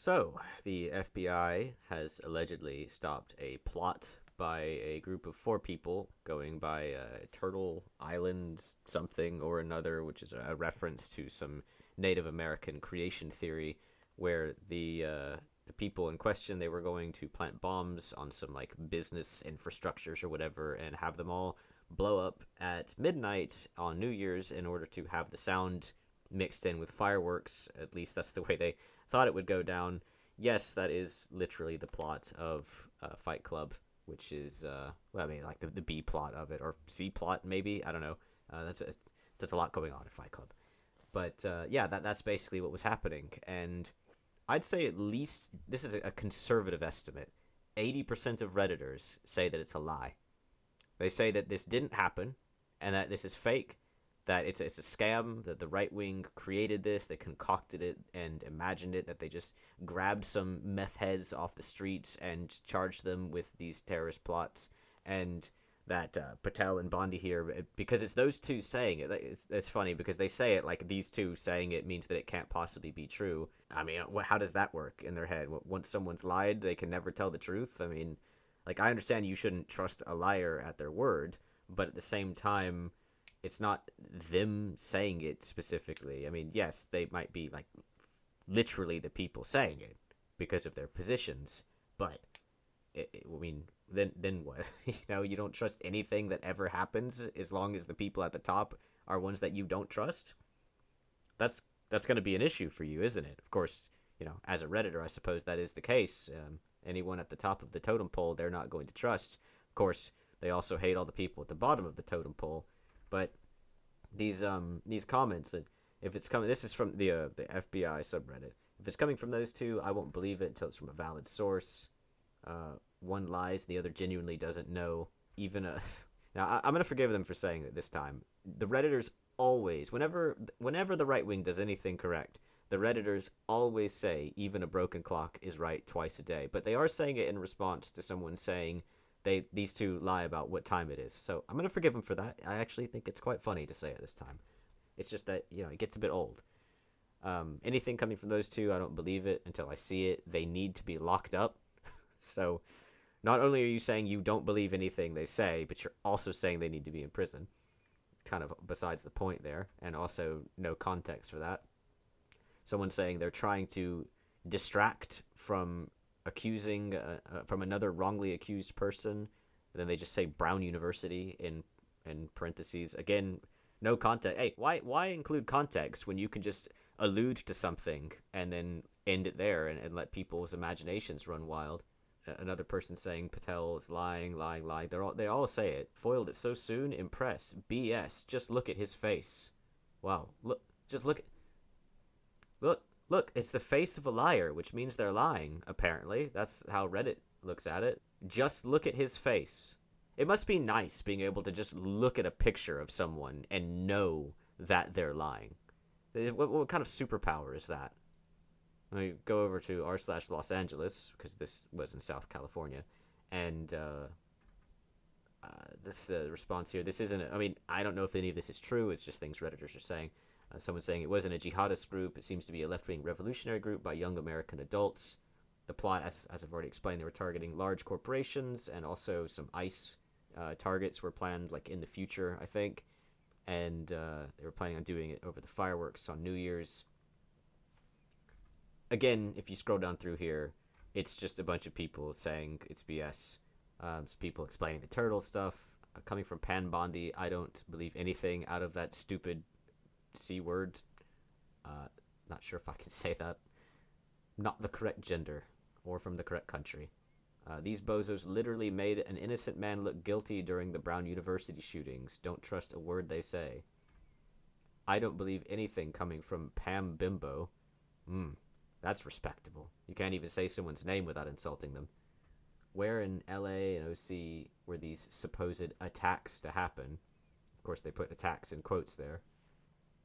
So, the FBI has allegedly stopped a plot by a group of four people going by Turtle Island something or another, which is a reference to some Native American creation theory, where the people in question, they were going to plant bombs on some like business infrastructures or whatever and have them all blow up at midnight on New Year's in order to have the sound mixed in with fireworks. At least that's the way they thought it would go down. Yes, that is literally the plot of Fight Club, which is well, I mean, like the B plot of it or C plot maybe. I don't know. That's a lot going on in Fight Club. But yeah, that's basically what was happening, and I'd say at least this is a conservative estimate. 80% of redditors say that it's a lie. They say that this didn't happen, and that this is fake, that it's a scam, that the right wing created this, they concocted it and imagined it, that they just grabbed some meth heads off the streets and charged them with these terrorist plots, and that Patel and Bondi here, because it's those two saying it. It's funny because they say it like these two saying it means that it can't possibly be true. I mean, how does that work in their head? Once someone's lied, they can never tell the truth. I mean, like, I understand you shouldn't trust a liar at their word, but at the same time, it's not them saying it specifically. I mean, yes, they might be like literally the people saying it because of their positions, but I mean, then what? You don't trust anything that ever happens as long as the people at the top are ones that you don't trust. That's going to be an issue for you, isn't it? Of course, as a redditor, I suppose that is the case. Anyone at the top of the totem pole, they're not going to trust. Of course, they also hate all the people at the bottom of the totem pole. But these comments, that if it's coming, this is from the FBI subreddit. If it's coming from those two, I won't believe it until it's from a valid source. One lies, the other genuinely doesn't know. Even a now, I'm gonna forgive them for saying that this time. The redditors always, whenever the right wing does anything correct, the redditors always say even a broken clock is right twice a day. But they are saying it in response to someone saying these two lie about what time it is. So I'm gonna forgive them for that. I actually think it's quite funny to say it this time. It's just that it gets a bit old. Anything coming from those two, I don't believe it until I see it. They need to be locked up. So not only are you saying you don't believe anything they say, but you're also saying they need to be in prison. Kind of besides the point there, and also no context for that. Someone saying they're trying to distract from accusing from another wrongly accused person, and then they just say Brown University in parentheses. Again, no context. Hey, why include context when you can just allude to something and then end it there and let people's imaginations run wild? Another person saying Patel is lying, lying, lying. They all say it. Foiled it so soon. Impress. BS. Just look at his face. Wow. Look. Just look. Look. It's the face of a liar, which means they're lying. Apparently, that's how Reddit looks at it. Just look at his face. It must be nice being able to just look at a picture of someone and know that they're lying. What kind of superpower is that? Let me go over to r/Los Angeles, because this was in South California, and this response here. This isn't. I mean, I don't know if any of this is true. It's just things redditors are saying. Someone's saying it wasn't a jihadist group. It seems to be a left-wing revolutionary group by young American adults. The plot, as I've already explained, they were targeting large corporations, and also some ICE targets were planned, like in the future, I think, and they were planning on doing it over the fireworks on New Year's. Again, if you scroll down through here, it's just a bunch of people saying it's BS. Some people explaining the turtle stuff. Coming from Pan Bondi, I don't believe anything out of that stupid C word. Not sure if I can say that. Not the correct gender, or from the correct country. These bozos literally made an innocent man look guilty during the Brown University shootings. Don't trust a word they say. I don't believe anything coming from Pam Bimbo. That's respectable. You can't even say someone's name without insulting them. Where in LA and OC were these supposed attacks to happen? Of course, they put attacks in quotes there.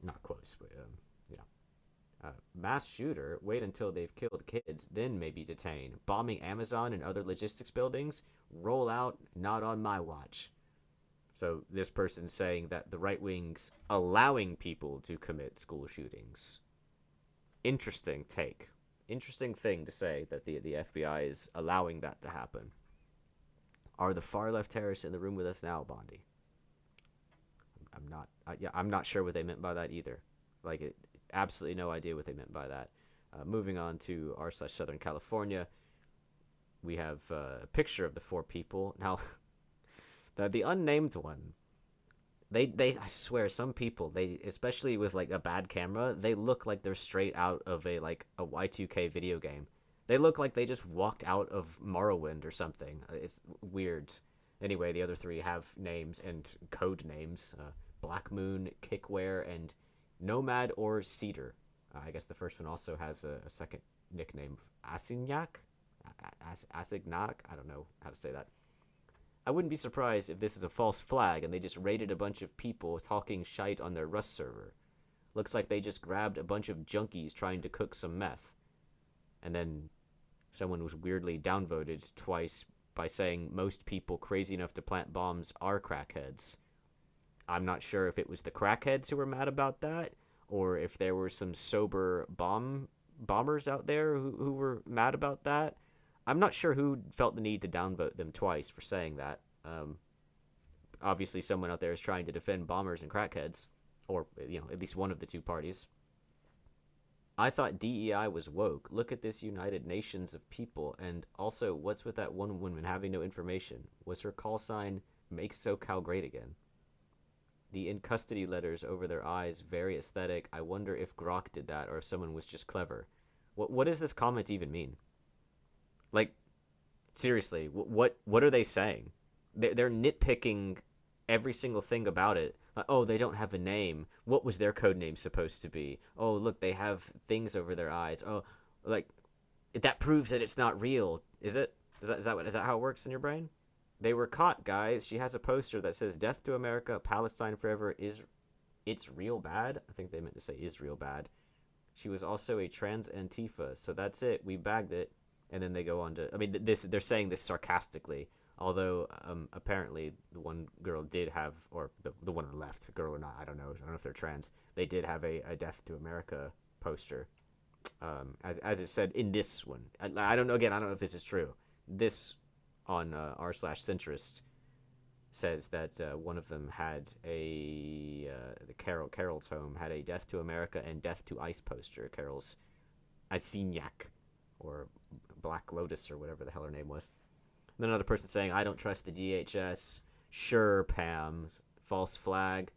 Not quotes, but, mass shooter, wait until they've killed kids, then maybe detain. Bombing Amazon and other logistics buildings? Roll out, not on my watch. So this person's saying that the right wing's allowing people to commit school shootings. Interesting take. interesting thing to say that the FBI is allowing that to happen. Are the far left terrorists in the room with us now, Bondi? I'm not. Yeah, I'm not sure what they meant by that either. Like, absolutely no idea what they meant by that. Moving on to r/Southern California, we have a picture of the four people. Now, the unnamed one, they I swear, some people, they, especially with like a bad camera, they look like they're straight out of a Y2K video game. They look like they just walked out of Morrowind or something. It's weird. Anyway, the other three have names and code names: Black Moon, Kickware, and Nomad or Cedar. I guess the first one also has a second nickname, Asignac, Asignac. I don't know how to say that. I wouldn't be surprised if this is a false flag and they just raided a bunch of people talking shite on their Rust server. Looks like they just grabbed a bunch of junkies trying to cook some meth. And then someone was weirdly downvoted twice by saying most people crazy enough to plant bombs are crackheads. I'm not sure if it was the crackheads who were mad about that, or if there were some sober bombers out there who were mad about that. I'm not sure who felt the need to downvote them twice for saying that. Obviously, someone out there is trying to defend bombers and crackheads, or at least one of the two parties. I thought DEI was woke. Look at this United Nations of people, and also, what's with that one woman having no information? Was her call sign "Make SoCal Great Again"? The in custody letters over their eyes, very aesthetic. I wonder if Grok did that or if someone was just clever. What does this comment even mean? Like, seriously, what are they saying? They're nitpicking every single thing about it. Like, oh, they don't have a name. What was their code name supposed to be? Oh, look, they have things over their eyes. Oh, like, that proves that it's not real. Is it? Is that how it works in your brain? They were caught, guys. She has a poster that says "Death to America, Palestine Forever." It's real bad? I think they meant to say Israel bad. She was also a trans Antifa, so that's it. We bagged it. And then they go on to, I mean, they're saying this sarcastically, although apparently the one girl did have, or the one on the left, girl or not, I don't know if they're trans. They did have a "Death to America" poster, as it said in this one. I don't know. Again, I don't know if this is true. This on r/centrist says that one of them had the Carol's home had a "Death to America" and "Death to ICE" poster. Carol's Asignac, or Black Lotus, or whatever the hell her name was. And then another person saying, "I don't trust the DHS." Sure, Pam. False flag.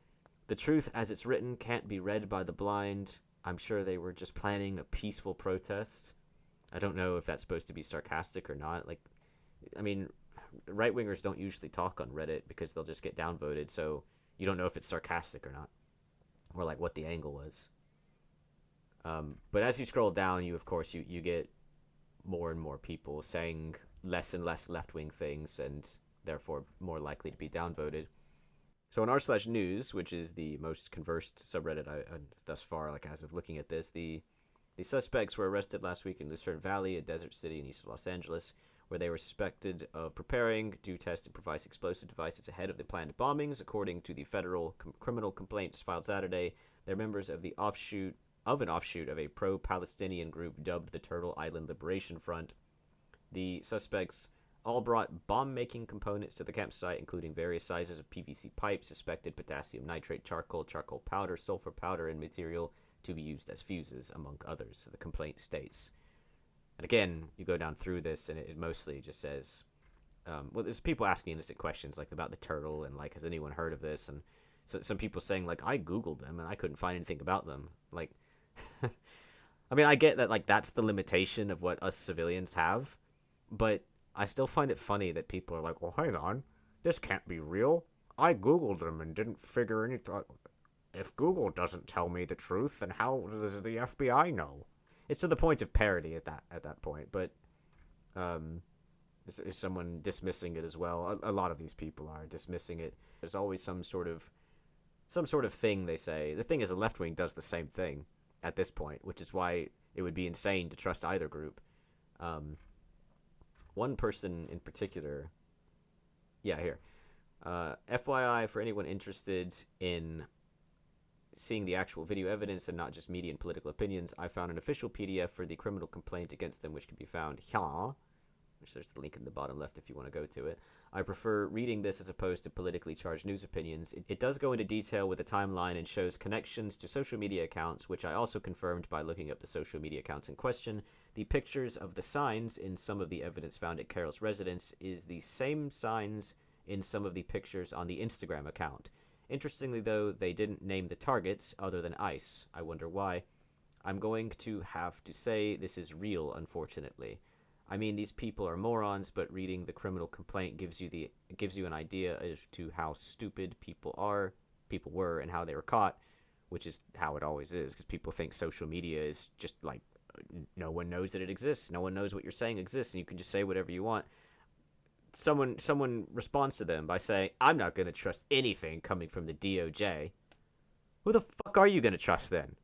The truth as it's written can't be read by the blind. I'm sure they were just planning a peaceful protest. I don't know if that's supposed to be sarcastic or not. Like, I mean, right-wingers don't usually talk on Reddit because they'll just get downvoted, so you don't know if it's sarcastic or not, or like what the angle was. But as you scroll down, of course you get more and more people saying less and less left-wing things, and therefore more likely to be downvoted. So in r/news, which is the most conversed subreddit thus far, like as of looking at this, the suspects were arrested last week in Lucerne Valley, a desert city in east of Los Angeles, where they were suspected of preparing to test improvised explosive devices ahead of the planned bombings. According to the federal criminal complaints filed Saturday, they're members of an offshoot of a pro-Palestinian group dubbed the Turtle Island Liberation Front. The suspects all brought bomb-making components to the campsite, including various sizes of PVC pipes, suspected potassium nitrate, charcoal powder, sulfur powder, and material to be used as fuses, among others, the complaint states. And again, you go down through this, and it mostly just says, there's people asking innocent questions, like about the turtle, and like, has anyone heard of this? And so some people saying, like, I Googled them, and I couldn't find anything about them. Like, I mean, I get that, like, that's the limitation of what us civilians have, but I still find it funny that people are like, well, hang on, this can't be real. I Googled them and didn't figure anything. If Google doesn't tell me the truth, then how does the FBI know? It's to the point of parody at that point, but is someone dismissing it as well? A lot of these people are dismissing it. There's always some sort of thing they say. The thing is, the left wing does the same thing at this point, which is why it would be insane to trust either group. One person in particular, yeah, here. FYI, for anyone interested in seeing the actual video evidence and not just media and political opinions, I found an official PDF for the criminal complaint against them, which can be found here, which there's the link in the bottom left if you want to go to it. I prefer reading this as opposed to politically charged news opinions. It does go into detail with a timeline and shows connections to social media accounts, which I also confirmed by looking up the social media accounts in question. The pictures of the signs in some of the evidence found at Carol's residence is the same signs in some of the pictures on the Instagram account. Interestingly, though, they didn't name the targets other than ICE. I wonder why. I'm going to have to say this is real, unfortunately. I mean, these people are morons, but reading the criminal complaint gives you an idea as to how stupid people were, and how they were caught, which is how it always is, because people think social media is just like no one knows that it exists. No one knows what you're saying exists, and you can just say whatever you want. Someone responds to them by saying, "I'm not going to trust anything coming from the DOJ." Who the fuck are you going to trust then?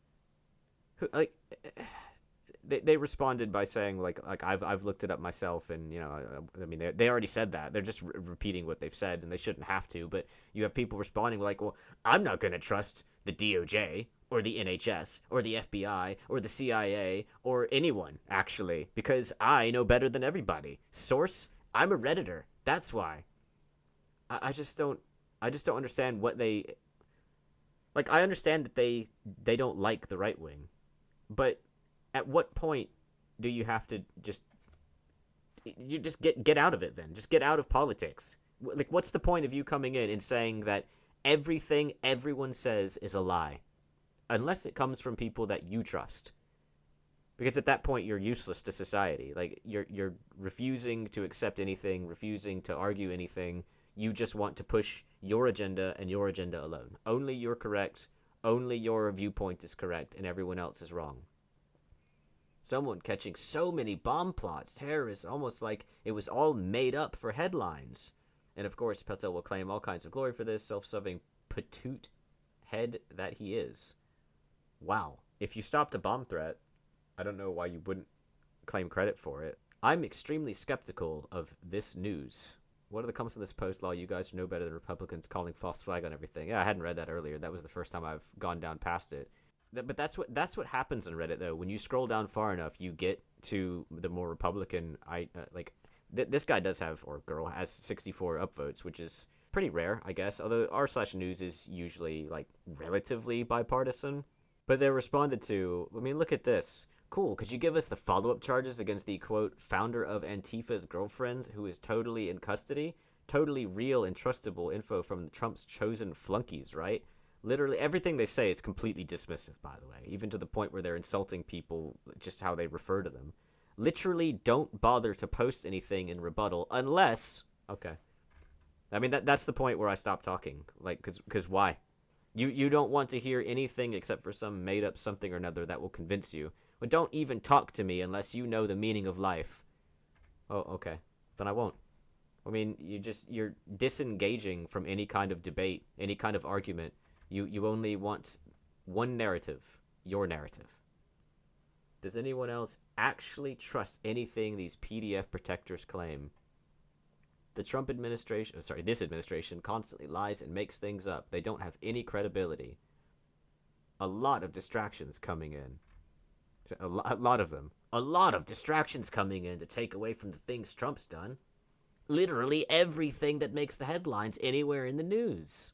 Who, like, they responded by saying like I've looked it up myself, and I mean they already said that. They're just repeating what they've said, and they shouldn't have to. But you have people responding like, "Well, I'm not going to trust the DOJ or the NHS or the FBI or the CIA or anyone actually, because I know better than everybody. Source: I'm a Redditor. That's why." I just don't understand what they like. I understand that they don't like the right wing, but at what point do you have to just get out of it then? Just get out of politics. Like, what's the point of you coming in and saying that everything everyone says is a lie? Unless it comes from people that you trust. Because at that point, you're useless to society. Like, you're refusing to accept anything, refusing to argue anything. You just want to push your agenda and your agenda alone. Only you're correct. Only your viewpoint is correct, and everyone else is wrong. Someone catching so many bomb plots, terrorists, almost like it was all made up for headlines. And of course, Patel will claim all kinds of glory for this, self-serving patoot head that he is. Wow. If you stopped a bomb threat, I don't know why you wouldn't claim credit for it. I'm extremely skeptical of this news. What are the comments on this post? Law, you guys know better than Republicans calling false flag on everything. Yeah, I hadn't read that earlier. That was the first time I've gone down past it. But that's what happens on Reddit, though. When you scroll down far enough, you get to the more Republican. This guy does have, or girl has, 64 upvotes, which is pretty rare, I guess. Although r/news is usually like relatively bipartisan. But they're responded to. I mean, look at this. Cool. Could you give us the follow-up charges against the quote founder of Antifa's girlfriends, who is totally in custody? Totally real and trustable info from Trump's chosen flunkies, right? Literally everything they say is completely dismissive, by the way, even to the point where they're insulting people just how they refer to them. Literally don't bother to post anything in rebuttal unless... Okay. I mean, that's the point where I stop talking. Like, because why? You don't want to hear anything except for some made-up something or another that will convince you. But don't even talk to me unless you know the meaning of life. Oh, okay. Then I won't. I mean, you're disengaging from any kind of debate, any kind of argument. You only want one narrative, your narrative. Does anyone else actually trust anything these PDF protectors claim? The Trump administration, this administration constantly lies and makes things up. They don't have any credibility. A lot of distractions coming in. A lot of them. A lot of distractions coming in to take away from the things Trump's done. Literally everything that makes the headlines anywhere in the news.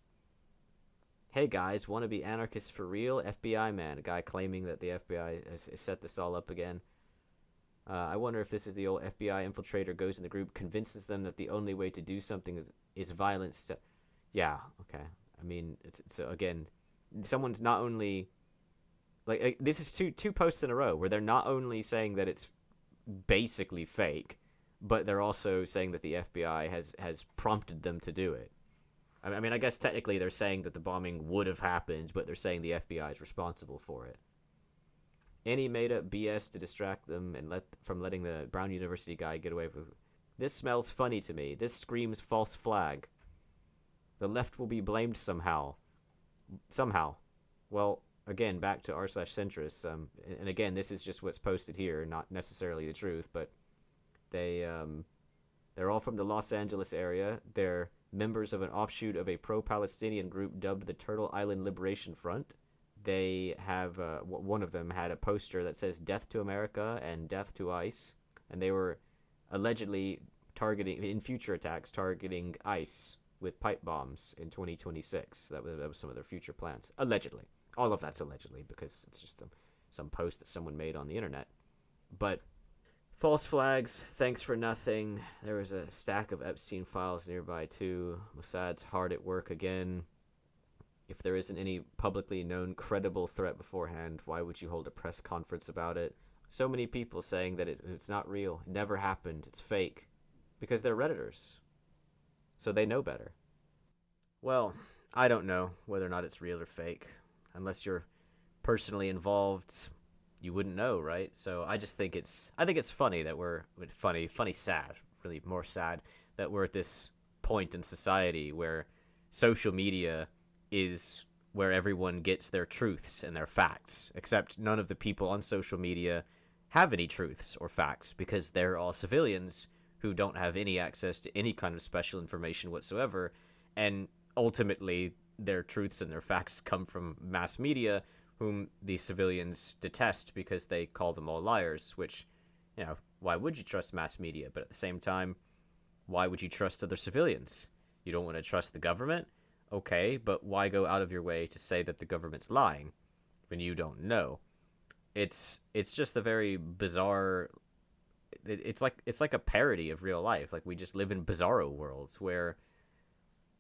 Hey guys, want to be anarchists for real? FBI man, a guy claiming that the FBI has set this all up again. I wonder if this is the old FBI infiltrator goes in the group, convinces them that the only way to do something is violence. Yeah, okay. I mean, so again, someone's not only... Like, this is two posts in a row where they're not only saying that it's basically fake, but they're also saying that the FBI has prompted them to do it. I mean, I guess technically they're saying that the bombing would have happened, but they're saying the FBI is responsible for it. Any made-up BS to distract them and from letting the Brown University guy get away with... This smells funny to me. This screams false flag. The left will be blamed somehow. Somehow. Well, again, back to r/centrists. And again, this is just what's posted here, not necessarily the truth, but they're all from the Los Angeles area. They're members of an offshoot of a pro-Palestinian group dubbed the Turtle Island Liberation Front. they have one of them had a poster that says "Death to America" and "Death to ICE," and they were allegedly targeting in future attacks, targeting ICE with pipe bombs in 2026. That was some of their future plans, allegedly. All of that's allegedly because it's just some post that someone made on the internet. But false flags, thanks for nothing. There was a stack of Epstein files nearby too. Mossad's hard at work again. If there isn't any publicly known credible threat beforehand, why would you hold a press conference about it? So many people saying that it's not real, it never happened, it's fake, because they're Redditors. So they know better. Well, I don't know whether or not it's real or fake. Unless you're personally involved, you wouldn't know, right? So I think it's funny that we're sad, really more sad that we're at this point in society where social media is where everyone gets their truths and their facts, except none of the people on social media have any truths or facts because they're all civilians who don't have any access to any kind of special information whatsoever, and ultimately their truths and their facts come from mass media, whom the civilians detest because they call them all liars, which, why would you trust mass media? But at the same time, why would you trust other civilians? You don't want to trust the government? Okay, but why go out of your way to say that the government's lying when you don't know? It's just a very bizarre. It's like a parody of real life. Like, we just live in bizarro worlds where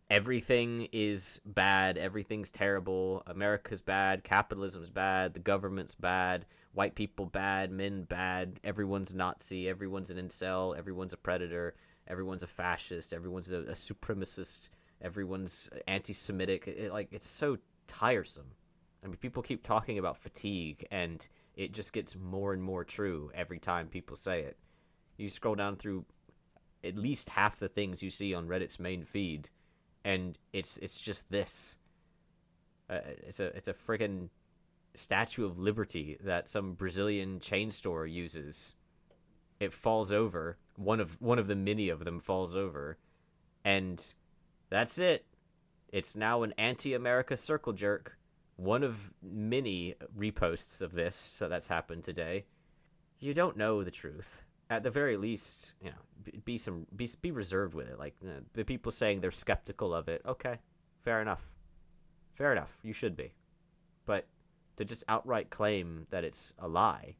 everything is bad, everything's terrible, America's bad, capitalism's bad, the government's bad, white people bad, men bad, everyone's Nazi, everyone's an incel, everyone's a predator, everyone's a fascist, everyone's a supremacist, everyone's anti-Semitic. It's so tiresome. I mean, people keep talking about fatigue, and it just gets more and more true every time people say it. You scroll down through at least half the things you see on Reddit's main feed, and it's just this. It's a friggin' Statue of Liberty that some Brazilian chain store uses. It falls over. One of the many of them falls over, and that's it. It's now an anti-America circle jerk. One of many reposts of this, so that's happened today. You don't know the truth. At the very least, be reserved with it. Like, the people saying they're skeptical of it. Okay, fair enough. Fair enough. You should be. But to just outright claim that it's a lie,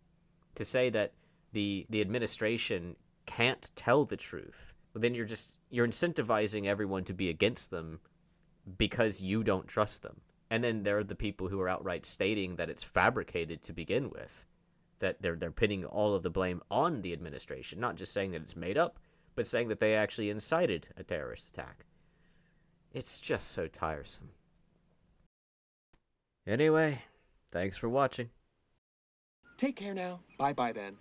to say that the administration can't tell the truth, well, then you're incentivizing everyone to be against them because you don't trust them. And then there are the people who are outright stating that it's fabricated to begin with, that they're pinning all of the blame on the administration, not just saying that it's made up, but saying that they actually incited a terrorist attack. It's just so tiresome. Anyway, thanks for watching. Take care now. Bye-bye then.